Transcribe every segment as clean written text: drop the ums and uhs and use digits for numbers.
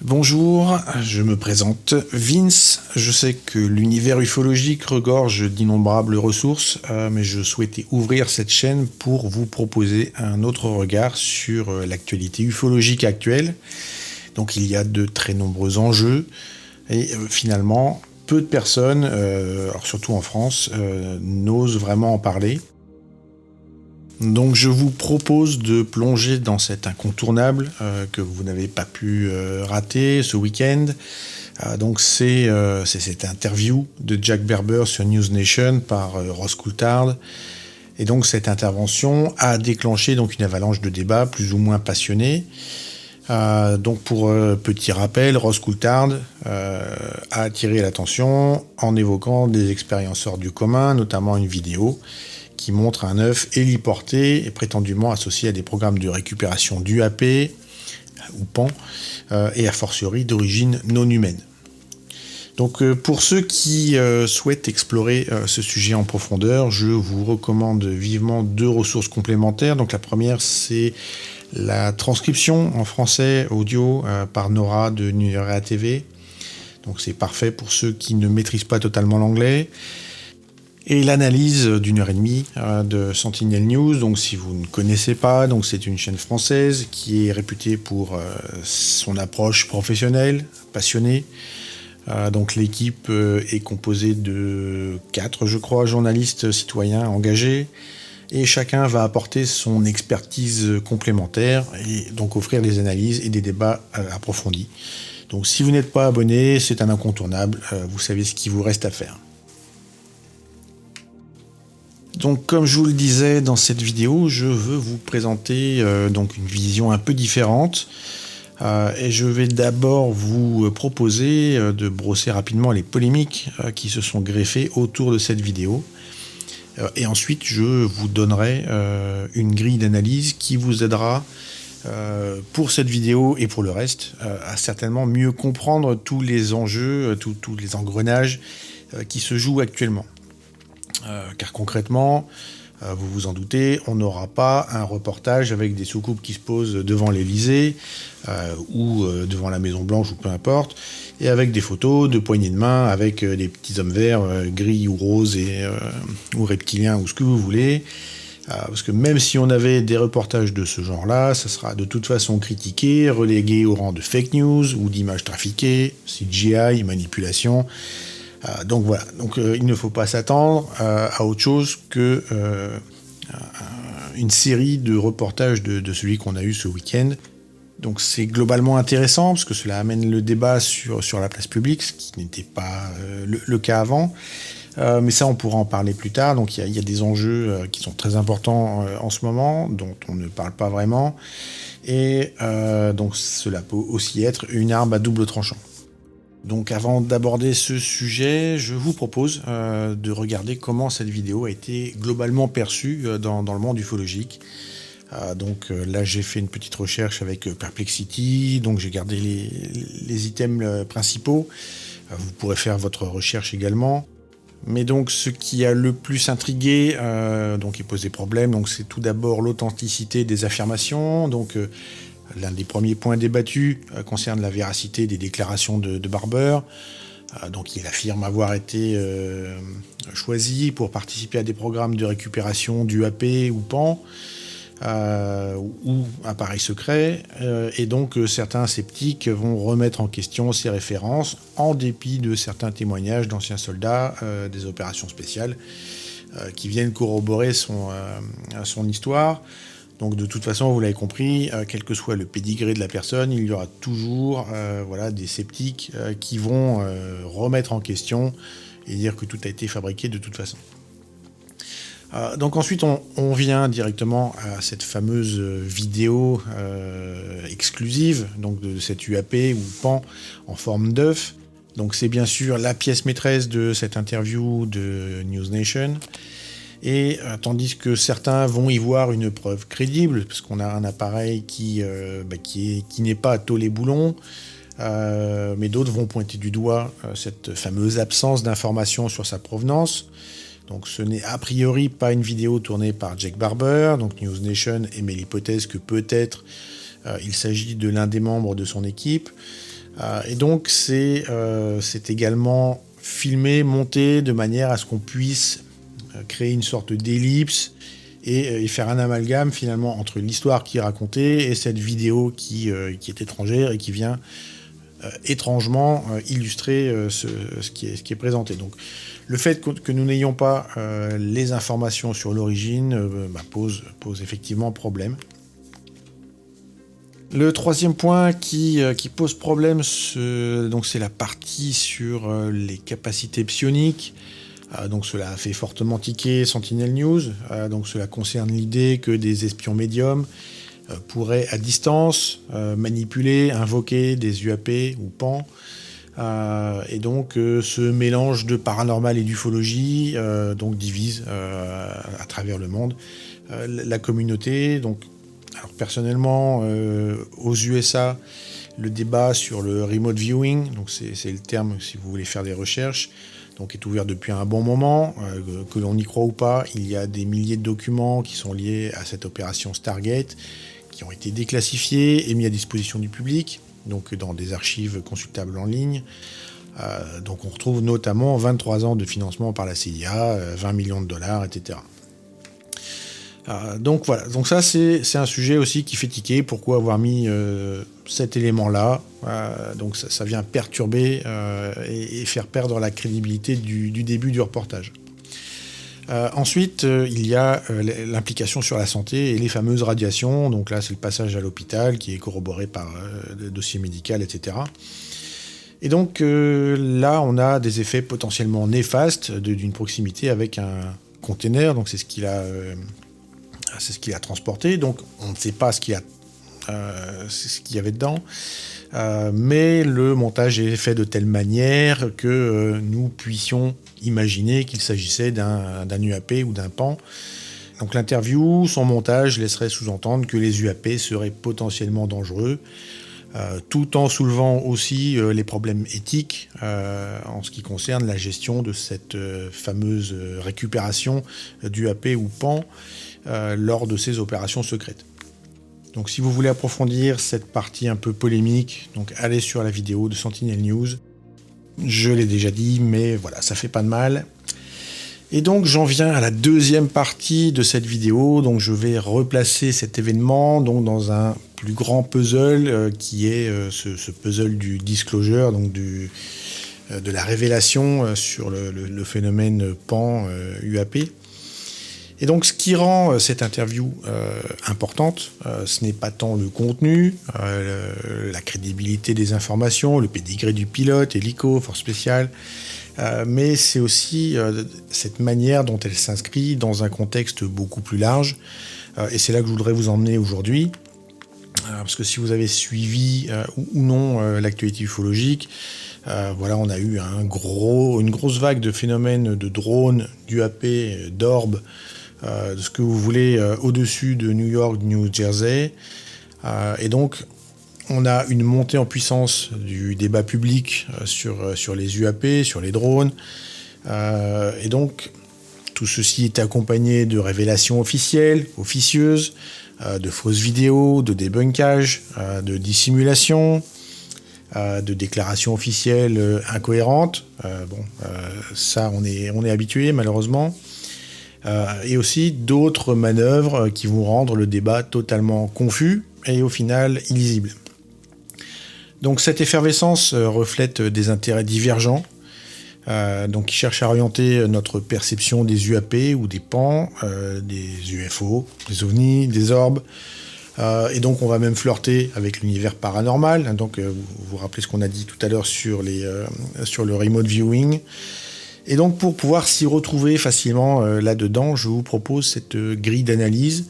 Bonjour, je me présente Vince. Je sais que l'univers ufologique regorge d'innombrables ressources, mais je souhaitais ouvrir cette chaîne pour vous proposer un autre regard sur l'actualité ufologique actuelle. Donc il y a de très nombreux enjeux et finalement peu de personnes, alors surtout en France, n'osent vraiment en parler. Donc je vous propose de plonger dans cet incontournable que vous n'avez pas pu rater ce week-end. Donc c'est cette interview de Jack Barber sur News Nation par Ross Coulthard. Et donc cette intervention a déclenché donc une avalanche de débats plus ou moins passionnés. Donc pour petit rappel, Ross Coulthard a attiré l'attention en évoquant des expériences hors du commun, notamment une vidéo qui montre un œuf héliporté et prétendument associé à des programmes de récupération d'UAP ou PAN et a fortiori d'origine non humaine. Donc pour ceux qui souhaitent explorer ce sujet en profondeur, je vous recommande vivement deux ressources complémentaires. Donc la première, c'est la transcription en français audio par Nora de Nuera TV. Donc c'est parfait pour ceux qui ne maîtrisent pas totalement l'anglais. Et l'analyse d'une heure et demie de Sentinel News. Donc si vous ne connaissez pas, donc c'est une chaîne française qui est réputée pour son approche professionnelle, passionnée. Donc l'équipe est composée de 4, je crois, journalistes citoyens engagés. Et chacun va apporter son expertise complémentaire et donc offrir des analyses et des débats approfondis. Donc si vous n'êtes pas abonné, c'est un incontournable, vous savez ce qu'il vous reste à faire. Donc comme je vous le disais dans cette vidéo, je veux vous présenter donc une vision un peu différente. Et je vais d'abord vous proposer de brosser rapidement les polémiques qui se sont greffées autour de cette vidéo. Et ensuite, je vous donnerai une grille d'analyse qui vous aidera pour cette vidéo et pour le reste à certainement mieux comprendre tous les enjeux, tous les engrenages qui se jouent actuellement. Car concrètement, vous vous en doutez, on n'aura pas un reportage avec des soucoupes qui se posent devant l'Elysée ou devant la Maison Blanche ou peu importe, et avec des photos de poignées de main avec des petits hommes verts, gris ou roses ou reptiliens ou ce que vous voulez. Parce que même si on avait des reportages de ce genre-là, ça sera de toute façon critiqué, relégué au rang de fake news ou d'images trafiquées, CGI, manipulation. Donc voilà, il ne faut pas s'attendre à autre chose que une série de reportages de celui qu'on a eu ce week-end. Donc c'est globalement intéressant parce que cela amène le débat sur la place publique, ce qui n'était pas le cas avant. Mais ça, on pourra en parler plus tard. Donc il y a des enjeux qui sont très importants en ce moment, dont on ne parle pas vraiment. Et donc cela peut aussi être une arme à double tranchant. Donc avant d'aborder ce sujet, je vous propose de regarder comment cette vidéo a été globalement perçue dans le monde ufologique. Là j'ai fait une petite recherche avec Perplexity, donc j'ai gardé les items principaux. Vous pourrez faire votre recherche également. Mais donc ce qui a le plus intrigué et posé problème, donc c'est tout d'abord l'authenticité des affirmations. L'un des premiers points débattus concerne la véracité des déclarations de Barber. Il affirme avoir été choisi pour participer à des programmes de récupération d'UAP ou PAN ou appareils secrets. Certains sceptiques vont remettre en question ces références en dépit de certains témoignages d'anciens soldats des opérations spéciales qui viennent corroborer son histoire. Donc de toute façon, vous l'avez compris, quel que soit le pédigré de la personne, il y aura toujours des sceptiques qui vont remettre en question et dire que tout a été fabriqué de toute façon. Ensuite, on vient directement à cette fameuse vidéo exclusive de cette UAP ou PAN en forme d'œuf. Donc c'est bien sûr la pièce maîtresse de cette interview de News Nation. Et tandis que certains vont y voir une preuve crédible, parce qu'on a un appareil qui n'est pas à tôle-et-boulon, mais d'autres vont pointer du doigt cette fameuse absence d'informations sur sa provenance. Donc ce n'est a priori pas une vidéo tournée par Jack Barber, donc News Nation émet l'hypothèse que peut-être il s'agit de l'un des membres de son équipe. Et donc c'est également filmé, monté de manière à ce qu'on puisse créer une sorte d'ellipse et faire un amalgame finalement entre l'histoire qui est racontée et cette vidéo qui est étrangère et qui vient étrangement illustrer ce qui est présenté. Donc le fait que nous n'ayons pas les informations sur l'origine pose effectivement problème. Le troisième point qui pose problème, c'est la partie sur les capacités psioniques. Donc cela a fait fortement tiquer Sentinel News. Donc cela concerne l'idée que des espions médiums pourraient à distance manipuler, invoquer des UAP ou PAN. Et donc ce mélange de paranormal et d'ufologie donc divise à travers le monde la communauté. Donc, alors personnellement, aux USA, le débat sur le remote viewing, donc c'est le terme si vous voulez faire des recherches, donc est ouvert depuis un bon moment. Que l'on y croit ou pas, il y a des milliers de documents qui sont liés à cette opération Stargate, qui ont été déclassifiés et mis à disposition du public, donc dans des archives consultables en ligne. Donc on retrouve notamment 23 ans de financement par la CIA, 20 millions de dollars, etc. Donc voilà, donc ça c'est un sujet aussi qui fait tiquer. Pourquoi avoir mis cet élément-là donc ça vient perturber et faire perdre la crédibilité du début du reportage. Ensuite, il y a l'implication sur la santé et les fameuses radiations. Donc là, c'est le passage à l'hôpital qui est corroboré par le dossier médical, etc. Et donc là, on a des effets potentiellement néfastes d'une proximité avec un container. Donc c'est ce qu'il a transporté. Donc on ne sait pas ce qu'il y avait dedans. Mais le montage est fait de telle manière que nous puissions imaginer qu'il s'agissait d'un UAP ou d'un PAN. Donc l'interview, son montage laisserait sous-entendre que les UAP seraient potentiellement dangereux, tout en soulevant aussi les problèmes éthiques en ce qui concerne la gestion de cette fameuse récupération d'UAP ou PAN lors de ces opérations secrètes. Donc si vous voulez approfondir cette partie un peu polémique, donc allez sur la vidéo de Sentinel News. Je l'ai déjà dit, mais voilà, ça fait pas de mal. Et donc j'en viens à la deuxième partie de cette vidéo. Donc je vais replacer cet événement donc dans un plus grand puzzle qui est ce puzzle du disclosure, donc de la révélation sur le phénomène PAN UAP. Et donc ce qui rend cette interview importante, ce n'est pas tant le contenu, la crédibilité des informations, le pédigré du pilote, hélico, force spéciale, mais c'est aussi cette manière dont elle s'inscrit dans un contexte beaucoup plus large. Et c'est là que je voudrais vous emmener aujourd'hui, parce que si vous avez suivi ou non l'actualité ufologique, voilà, on a eu une grosse vague de phénomènes de drones, d'UAP, d'orbes, de ce que vous voulez, au-dessus de New York, New Jersey. Et donc, on a une montée en puissance du débat public sur les UAP, sur les drones. Et donc, tout ceci est accompagné de révélations officielles, officieuses, de fausses vidéos, de débunkage, de dissimulation, de déclarations officielles incohérentes. Ça, on est habitué, malheureusement. Et aussi d'autres manœuvres qui vont rendre le débat totalement confus et au final illisible. Donc cette effervescence reflète des intérêts divergents, donc qui cherchent à orienter notre perception des UAP ou des PAN, des UFO, des ovnis, des orbes, et donc on va même flirter avec l'univers paranormal. Donc vous vous rappelez ce qu'on a dit tout à l'heure sur le remote viewing. Et donc pour pouvoir s'y retrouver facilement là-dedans, je vous propose cette grille d'analyse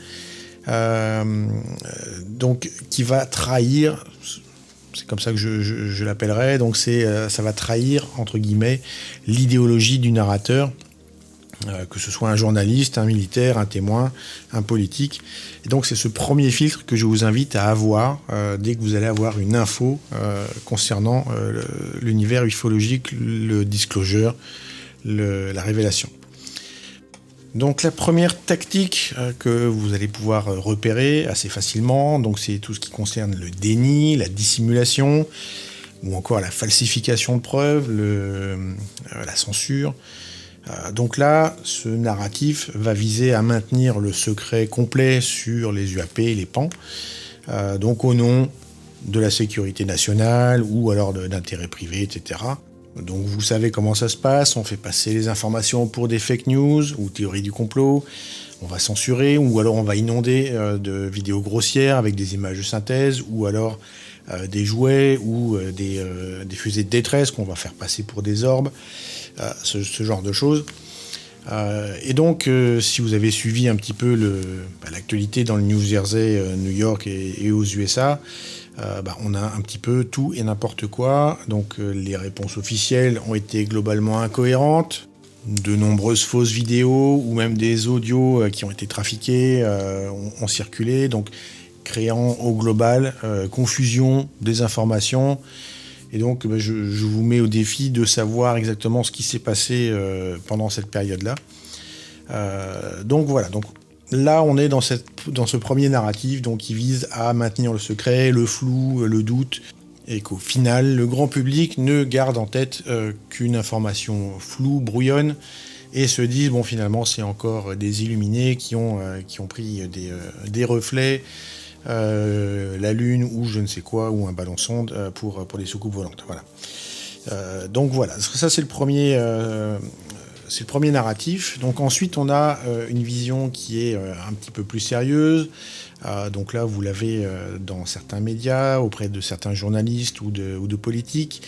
donc qui va trahir, c'est comme ça que je l'appellerai, donc ça va trahir entre guillemets l'idéologie du narrateur, que ce soit un journaliste, un militaire, un témoin, un politique. Et donc c'est ce premier filtre que je vous invite à avoir dès que vous allez avoir une info concernant l'univers ufologique, le disclosure, la révélation. Donc la première tactique que vous allez pouvoir repérer assez facilement, donc c'est tout ce qui concerne le déni, la dissimulation, ou encore la falsification de preuves, la censure. Donc là, ce narratif va viser à maintenir le secret complet sur les UAP et les PAN, donc au nom de la sécurité nationale ou alors d'intérêts privés, etc. Donc vous savez comment ça se passe, on fait passer les informations pour des fake news ou théories du complot, on va censurer ou alors on va inonder de vidéos grossières avec des images de synthèse ou alors des jouets ou des fusées de détresse qu'on va faire passer pour des orbes, ce genre de choses. Et donc, si vous avez suivi un petit peu l'actualité dans le New Jersey, New York et aux USA, on a un petit peu tout et n'importe quoi. Donc, les réponses officielles ont été globalement incohérentes. De nombreuses fausses vidéos ou même des audios qui ont été trafiqués ont circulé, donc créant au global confusion, désinformation. Et donc, je vous mets au défi de savoir exactement ce qui s'est passé pendant cette période-là. Donc voilà. Donc là, on est dans ce premier narratif, donc qui vise à maintenir le secret, le flou, le doute, et qu'au final, le grand public ne garde en tête qu'une information floue, brouillonne, et se dise bon, finalement, c'est encore des illuminés qui ont pris des reflets. La Lune ou je ne sais quoi, ou un ballon sonde pour des soucoupes volantes. Voilà. Donc voilà, ça c'est le premier narratif. Donc ensuite on a une vision qui est un petit peu plus sérieuse. Donc là vous l'avez dans certains médias, auprès de certains journalistes ou de politiques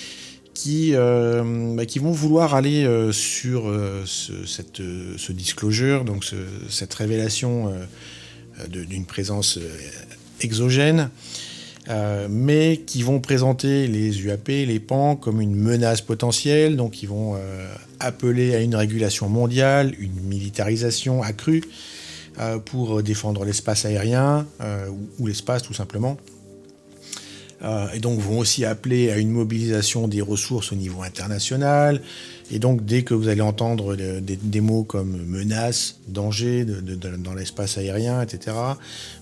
qui vont vouloir aller sur ce disclosure, donc cette révélation d'une présence exogènes, mais qui vont présenter les UAP, les PAN, comme une menace potentielle, donc ils vont appeler à une régulation mondiale, une militarisation accrue pour défendre l'espace aérien ou l'espace tout simplement. Et donc vont aussi appeler à une mobilisation des ressources au niveau international. Et donc dès que vous allez entendre des mots comme menace, danger dans l'espace aérien, etc.,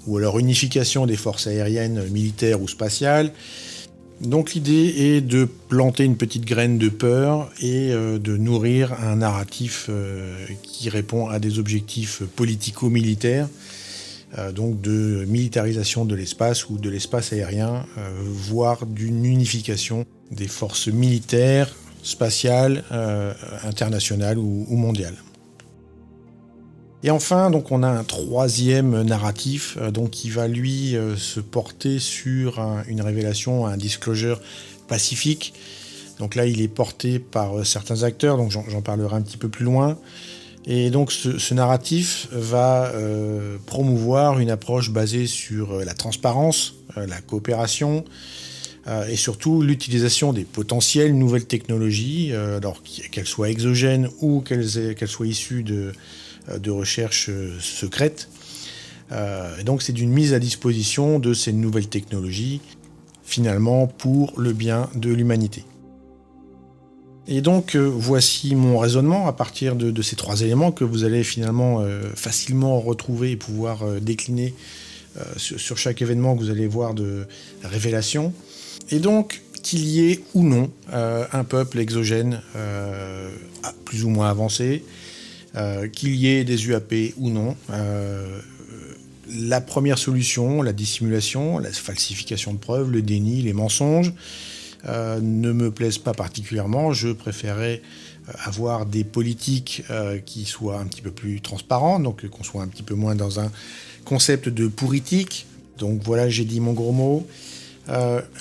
ou alors unification des forces aériennes, militaires ou spatiales, donc l'idée est de planter une petite graine de peur et de nourrir un narratif qui répond à des objectifs politico-militaires, donc de militarisation de l'espace ou de l'espace aérien, voire d'une unification des forces militaires, spatiales, internationales ou mondiales. Et enfin, donc, on a un troisième narratif donc, qui va lui se porter sur une révélation, un disclosure pacifique. Donc là, il est porté par certains acteurs, donc j'en parlerai un petit peu plus loin. Et donc ce narratif va promouvoir une approche basée sur la transparence, la coopération et surtout l'utilisation des potentielles nouvelles technologies, alors qu'elles soient exogènes ou qu'elles soient issues de recherches secrètes. Et donc c'est d'une mise à disposition de ces nouvelles technologies, finalement pour le bien de l'humanité. Et donc voici mon raisonnement à partir de ces trois éléments que vous allez finalement facilement retrouver et pouvoir décliner sur chaque événement que vous allez voir de révélation. Et donc qu'il y ait ou non un peuple exogène plus ou moins avancé, qu'il y ait des UAP ou non, la première solution, la dissimulation, la falsification de preuves, le déni, les mensonges, ne me plaisent pas particulièrement. Je préférais avoir des politiques qui soient un petit peu plus transparentes, donc qu'on soit un petit peu moins dans un concept de politique. Donc voilà, j'ai dit mon gros mot.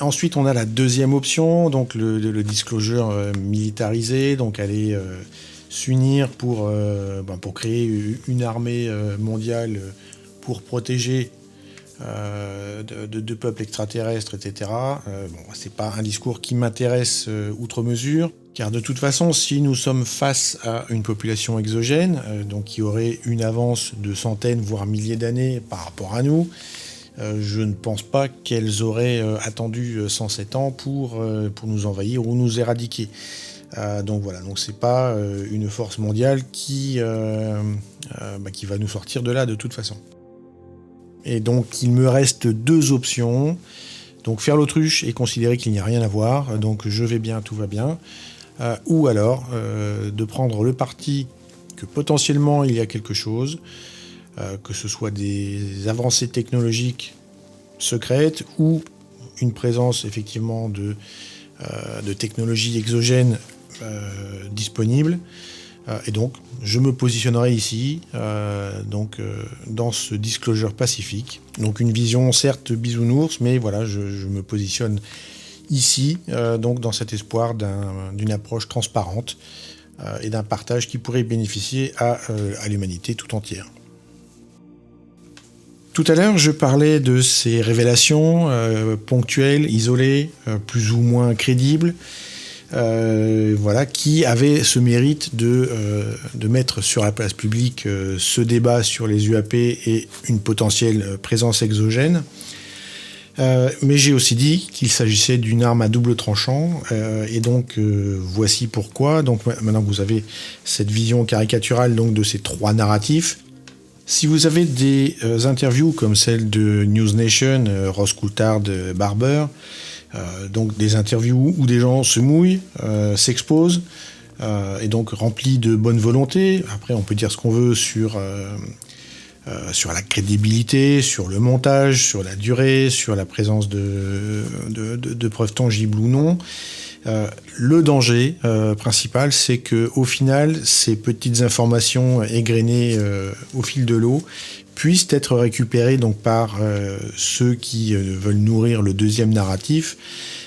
Ensuite, on a la deuxième option, donc le disclosure militarisé, donc aller s'unir pour créer une armée mondiale pour protéger de peuples extraterrestres, etc. C'est pas un discours qui m'intéresse outre mesure, car de toute façon, si nous sommes face à une population exogène, donc qui aurait une avance de centaines, voire milliers d'années par rapport à nous, je ne pense pas qu'elles auraient attendu 107 ans pour nous envahir ou nous éradiquer. Donc voilà, donc c'est pas une force mondiale qui va nous sortir de là de toute façon. Et donc il me reste deux options. Donc faire l'autruche et considérer qu'il n'y a rien à voir, donc je vais bien, tout va bien, ou alors de prendre le parti que potentiellement il y a quelque chose, que ce soit des avancées technologiques secrètes ou une présence effectivement de technologies exogènes disponibles. Et donc, je me positionnerai ici, dans ce disclosure pacifique. Donc, une vision certes bisounours, mais voilà, je me positionne ici, donc dans cet espoir d'une approche transparente et d'un partage qui pourrait bénéficier à l'humanité tout entière. Tout à l'heure, je parlais de ces révélations ponctuelles, isolées, plus ou moins crédibles, qui avaient ce mérite de mettre sur la place publique ce débat sur les UAP et une potentielle présence exogène. Mais j'ai aussi dit qu'il s'agissait d'une arme à double tranchant, et donc voici pourquoi. Donc maintenant que vous avez cette vision caricaturale donc, de ces trois narratifs, si vous avez des interviews comme celle de News Nation, Ross Coulthard, Barber, donc des interviews où des gens se mouillent, s'exposent, et donc remplis de bonne volonté. Après, on peut dire ce qu'on veut sur la crédibilité, sur le montage, sur la durée, sur la présence de preuves tangibles ou non. Le danger principal, c'est que au final, ces petites informations égrenées au fil de l'eau puissent être récupérées donc par ceux qui veulent nourrir le deuxième narratif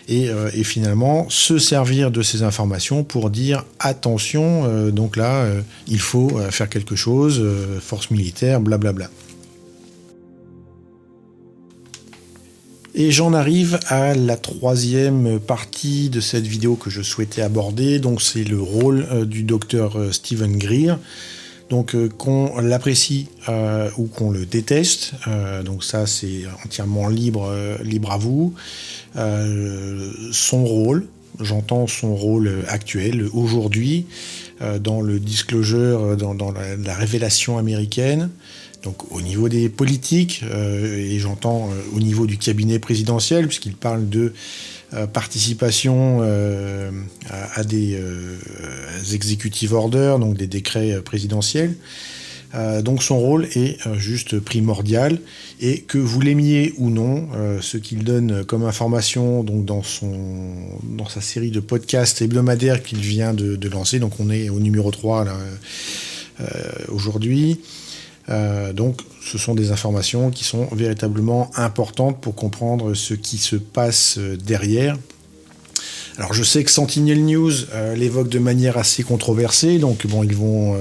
et finalement se servir de ces informations pour dire attention, donc là il faut faire quelque chose, force militaire, blablabla. Et j'en arrive à la troisième partie de cette vidéo que je souhaitais aborder, donc c'est le rôle du docteur Steven Greer. Donc qu'on l'apprécie ou qu'on le déteste, donc ça c'est entièrement libre à vous. Son rôle, j'entends son rôle actuel, aujourd'hui, dans le disclosure, dans la révélation américaine, donc au niveau des politiques, et j'entends au niveau du cabinet présidentiel, puisqu'il parle de participation à des executive orders, donc des décrets présidentiels. Donc son rôle est juste primordial, et que vous l'aimiez ou non, ce qu'il donne comme information donc dans sa série de podcasts hebdomadaires qu'il vient de lancer, donc on est au numéro 3 là, aujourd'hui. Donc ce sont des informations qui sont véritablement importantes pour comprendre ce qui se passe derrière. Alors je sais que Sentinel News l'évoque de manière assez controversée, donc bon, ils vont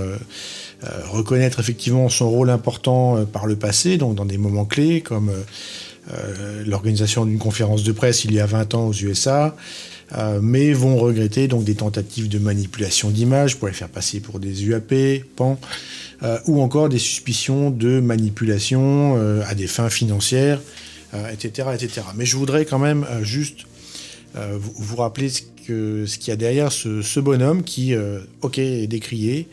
reconnaître effectivement son rôle important par le passé, donc dans des moments clés comme l'organisation d'une conférence de presse il y a 20 ans aux USA, mais vont regretter donc des tentatives de manipulation d'images pour les faire passer pour des UAP, PAN, ou encore des suspicions de manipulation à des fins financières, etc., etc. Mais je voudrais quand même juste vous rappeler ce qu'il y a derrière ce bonhomme qui, est décrié.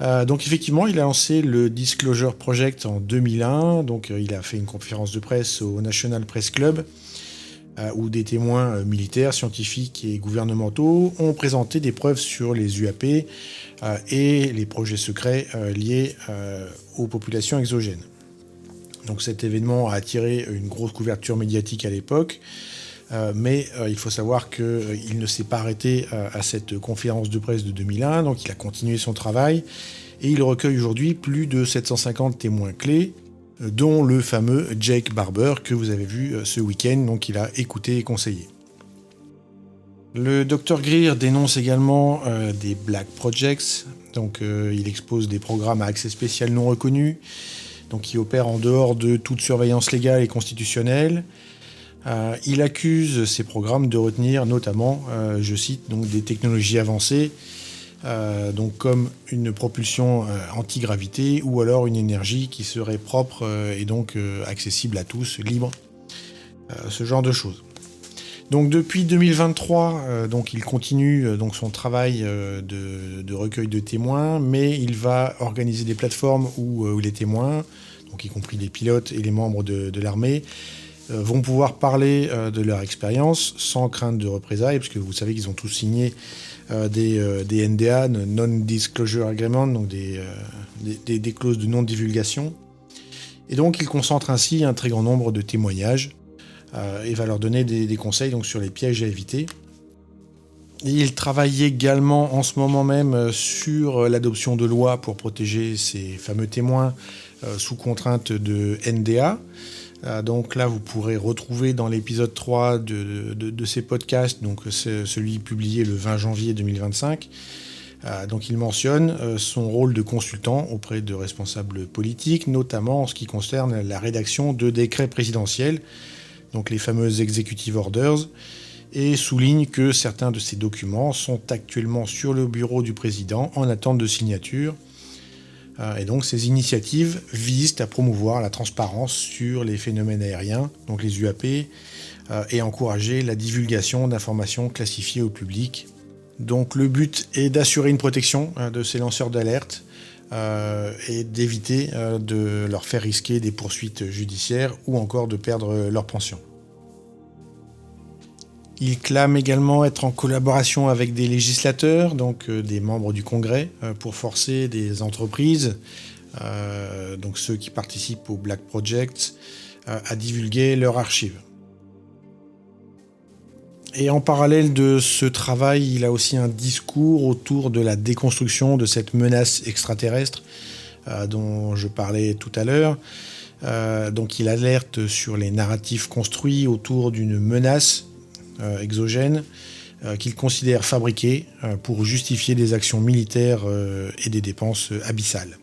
Donc effectivement, il a lancé le Disclosure Project en 2001, donc il a fait une conférence de presse au National Press Club, où des témoins militaires, scientifiques et gouvernementaux ont présenté des preuves sur les UAP et les projets secrets liés aux populations exogènes. Donc cet événement a attiré une grosse couverture médiatique à l'époque, mais il faut savoir qu'il ne s'est pas arrêté à cette conférence de presse de 2001, donc il a continué son travail, et il recueille aujourd'hui plus de 750 témoins clés, dont le fameux Jake Barber que vous avez vu ce week-end, donc il a écouté et conseillé. Le Dr Greer dénonce également des Black Projects, donc il expose des programmes à accès spécial non reconnus, donc qui opèrent en dehors de toute surveillance légale et constitutionnelle. Il accuse ces programmes de retenir notamment, je cite, donc des technologies avancées, donc comme une propulsion anti-gravité ou alors une énergie qui serait propre et donc accessible à tous, libre, ce genre de choses. Donc depuis 2023, donc il continue donc son travail de recueil de témoins, mais il va organiser des plateformes où les témoins, donc y compris les pilotes et les membres de l'armée, vont pouvoir parler de leur expérience sans crainte de représailles, parce que vous savez qu'ils ont tous signé des NDA, Non-Disclosure Agreement, donc des clauses de non-divulgation. Et donc ils concentrent ainsi un très grand nombre de témoignages et va leur donner des conseils donc, sur les pièges à éviter. Et ils travaillent également en ce moment même sur l'adoption de lois pour protéger ces fameux témoins sous contrainte de NDA. Donc là, vous pourrez retrouver dans l'épisode 3 de ces podcasts, donc c'est celui publié le 20 janvier 2025. Donc il mentionne son rôle de consultant auprès de responsables politiques, notamment en ce qui concerne la rédaction de décrets présidentiels, donc les fameux Executive Orders, et souligne que certains de ces documents sont actuellement sur le bureau du président en attente de signature. Et donc ces initiatives visent à promouvoir la transparence sur les phénomènes aériens, donc les UAP, et encourager la divulgation d'informations classifiées au public. Donc le but est d'assurer une protection de ces lanceurs d'alerte et d'éviter de leur faire risquer des poursuites judiciaires ou encore de perdre leur pension. Il clame également être en collaboration avec des législateurs, donc des membres du Congrès, pour forcer des entreprises, donc ceux qui participent au Black Project, à divulguer leurs archives. Et en parallèle de ce travail, il a aussi un discours autour de la déconstruction de cette menace extraterrestre dont je parlais tout à l'heure. Donc il alerte sur les narratifs construits autour d'une menace exogène qu'il considère fabriquée pour justifier des actions militaires et des dépenses abyssales.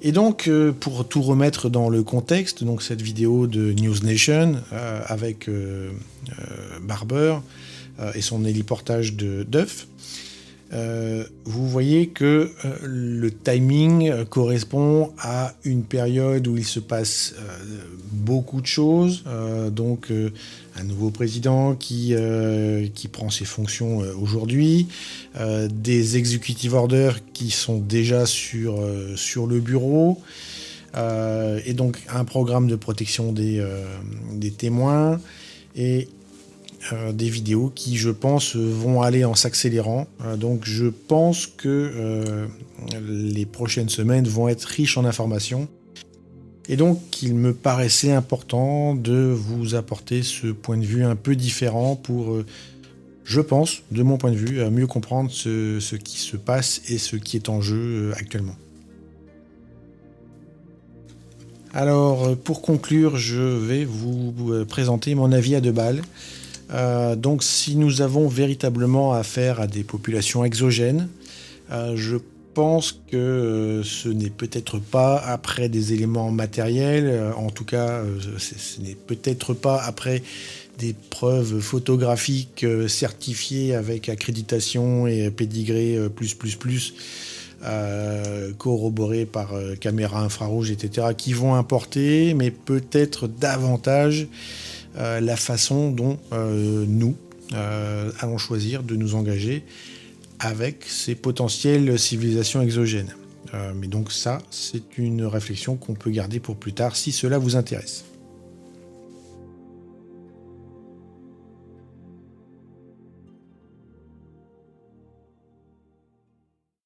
Et donc, pour tout remettre dans le contexte, donc cette vidéo de News Nation avec Barber et son héliportage de Duff, vous voyez que le timing correspond à une période où il se passe beaucoup de choses. Donc, un nouveau président qui prend ses fonctions aujourd'hui, des executive orders qui sont déjà sur le bureau, et donc un programme de protection des témoins et des vidéos qui, je pense, vont aller en s'accélérant. Donc je pense que les prochaines semaines vont être riches en informations. Et donc il me paraissait important de vous apporter ce point de vue un peu différent pour, je pense, de mon point de vue, mieux comprendre ce qui se passe et ce qui est en jeu actuellement. Alors, pour conclure, je vais vous présenter mon avis à deux balles. Donc si nous avons véritablement affaire à des populations exogènes, je pense que ce n'est peut-être pas après des éléments matériels, en tout cas ce n'est peut-être pas après des preuves photographiques certifiées avec accréditation et pédigré corroborées par caméra infrarouge, etc., qui vont importer, mais peut-être davantage la façon dont nous allons choisir de nous engager avec ces potentielles civilisations exogènes. Mais donc ça, c'est une réflexion qu'on peut garder pour plus tard si cela vous intéresse.